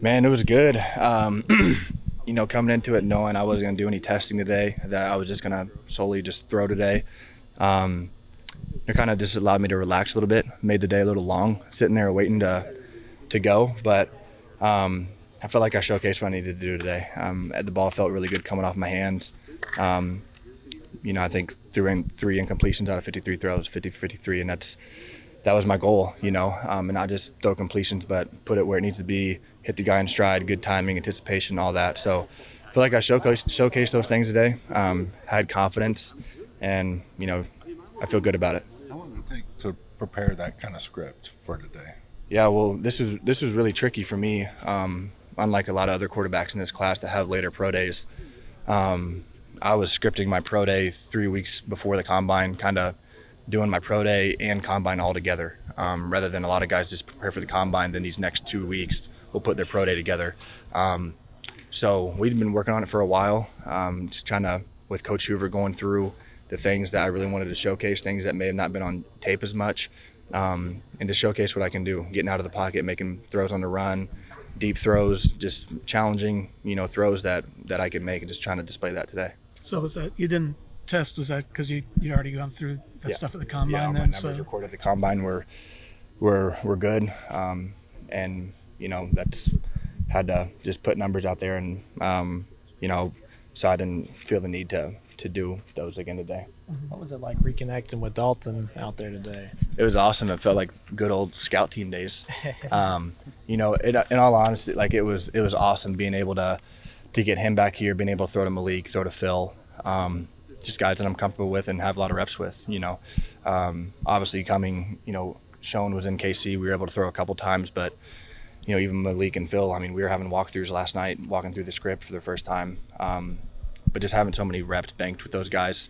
Man, it was good. Coming into it knowing I wasn't going to do any testing today, that I was just going to solely just throw today. Um, it kind of just allowed me to relax a little bit, made the day a little long, sitting there waiting to go. But I felt like I showcased what I needed to do today. The ball felt really good coming off my hands. I think threw in 3 incompletions out of 53 throws, 50 for 53, and that was my goal, and not just throw completions, but put it where it needs to be, hit the guy in stride, good timing, anticipation, all that. So I feel like I showcased those things today, had confidence, and, I feel good about it. How long did it take to prepare that kind of script for today? Yeah, well, this was really tricky for me, unlike a lot of other quarterbacks in this class that have later pro days. I was scripting my pro day 3 weeks before the combine, kind of doing my pro day and combine all together, rather than a lot of guys just prepare for the combine, then these next 2 weeks will put their pro day together. So we'd been working on it for a while, just trying to, with Coach Hoover, going through the things that I really wanted to showcase, things that may have not been on tape as much, and to showcase what I can do, getting out of the pocket, making throws on the run, deep throws, just challenging, throws that I could make, and just trying to display that today. So was that you didn't test? Was that because you'd already gone through that stuff at the combine? Yeah, my numbers recorded at the combine were good, and that's had to just put numbers out there, and so I didn't feel the need to do those again today. What was it like reconnecting with Dalton out there today? It was awesome. It felt like good old scout team days. In all honesty, like it was awesome being able to get him back here, being able to throw to Malik, throw to Phil, just guys that I'm comfortable with and have a lot of reps with. Obviously coming, Sean was in KC, we were able to throw a couple times, but even Malik and Phil, we were having walkthroughs last night, walking through the script for the first time. But just having so many reps banked with those guys,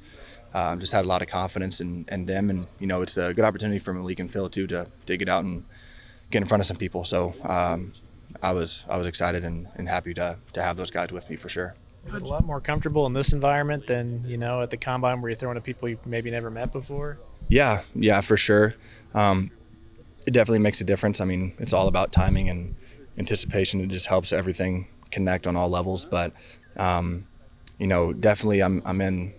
just had a lot of confidence in them, and it's a good opportunity for Malik and Phil too to get out and get in front of some people. So I was excited and happy to have those guys with me for sure. Is it a lot more comfortable in this environment than at the combine where you're throwing to people you maybe never met before? Yeah, for sure. It definitely makes a difference. It's all about timing and anticipation. It just helps everything connect on all levels. But definitely I'm in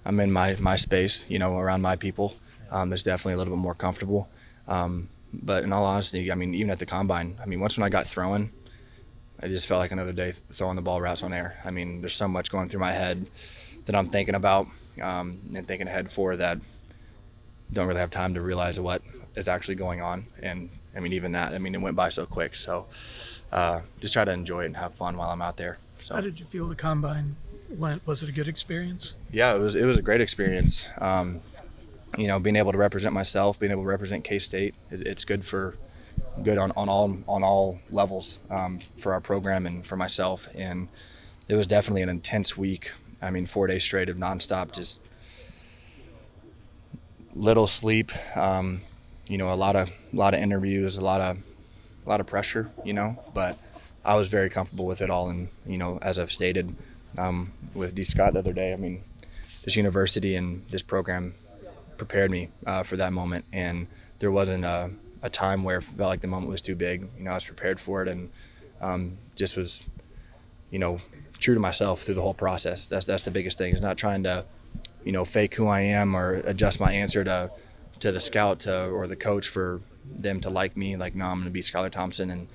my space, around my people. It's definitely a little bit more comfortable. But in all honesty, even at the combine, once when I got throwing, I just felt like another day throwing the ball routes on air. There's so much going through my head that I'm thinking about and thinking ahead for that don't really have time to realize what is actually going on. And even that, it went by so quick. So just try to enjoy it and have fun while I'm out there. So how did you feel the combine went? Was it a good experience? Yeah, it was a great experience. Being able to represent myself, being able to represent K-State, it's good on all levels for our program and for myself. And it was definitely an intense week. 4 days straight of nonstop, just little sleep. A lot of interviews, a lot of pressure. But I was very comfortable with it all. And as I've stated with D. Scott the other day, this university and this program prepared me for that moment, and there wasn't a time where it felt like the moment was too big. I was prepared for it, and just was true to myself through the whole process. That's the biggest thing, is not trying to fake who I am or adjust my answer to the scout or the coach for them to like me. Like, no, I'm going to be Skylar Thompson, and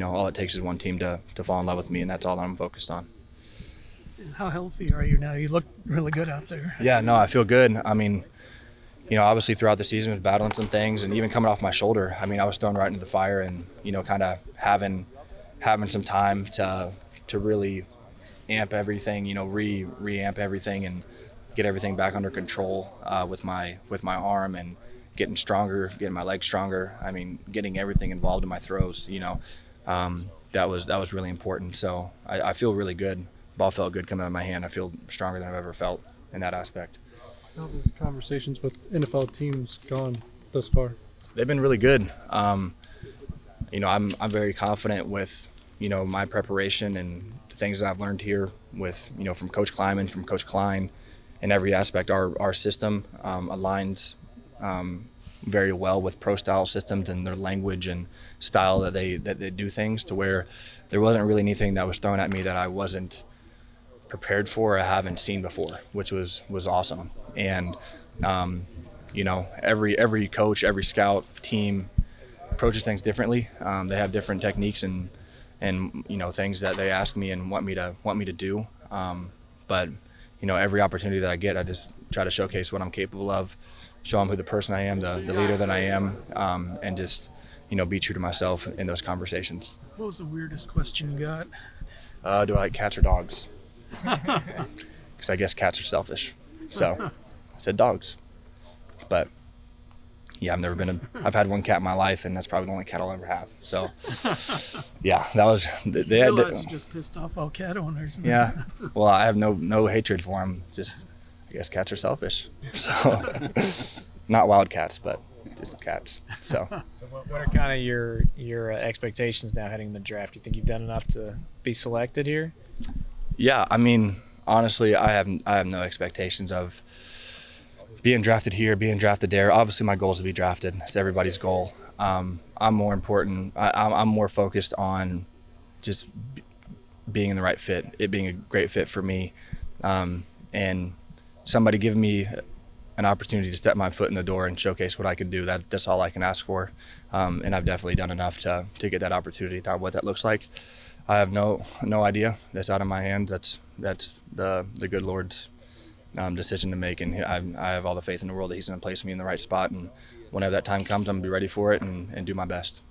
all it takes is one team to fall in love with me, and that's all I'm focused on. How healthy are you now? You look really good out there. Yeah, no, I feel good. Obviously throughout the season I was battling some things, and even coming off my shoulder, I was thrown right into the fire, and kind of having some time to really amp everything, re-amp everything and get everything back under control with my arm, and getting stronger, getting my legs stronger. Getting everything involved in my throws. That was really important. So I feel really good. Ball felt good coming out of my hand. I feel stronger than I've ever felt in that aspect. How have those conversations with NFL teams gone thus far? They've been really good. I'm very confident with my preparation and the things that I've learned here with from Coach Kleiman, from Coach Klein, in every aspect. Our system aligns very well with pro style systems and their language and style that they do things, to where there wasn't really anything that was thrown at me that I wasn't prepared for or I haven't seen before, which was awesome. And every coach, every scout team approaches things differently. They have different techniques and things that they ask me and want me to do. But every opportunity that I get, I just try to showcase what I'm capable of, show them who the person I am, the leader that I am, and just be true to myself in those conversations. What was the weirdest question you got? Do I like cats or dogs? Because I guess cats are selfish. So I said dogs. But yeah, I've had one cat in my life, and that's probably the only cat I'll ever have. So yeah, that was, I realized you just pissed off all cat owners. yeah. Well, I have no hatred for them. Just, I guess cats are selfish. So not wild cats, but just cats. So What are kind of your expectations now heading in the draft? Do you think you've done enough to be selected here? yeah, I mean, honestly, I have no expectations of being drafted here, being drafted there. Obviously, my goal is to be drafted. It's everybody's goal. I'm more important. I'm more focused on just being in the right fit, it being a great fit for me, and somebody give me an opportunity to step my foot in the door and showcase what I can do. That's all I can ask for, and I've definitely done enough to get that opportunity. Now, what that looks like, I have no idea. That's out of my hands. That's the good Lord's decision to make, and I have all the faith in the world that He's going to place me in the right spot, and whenever that time comes, I'm going to be ready for it and do my best.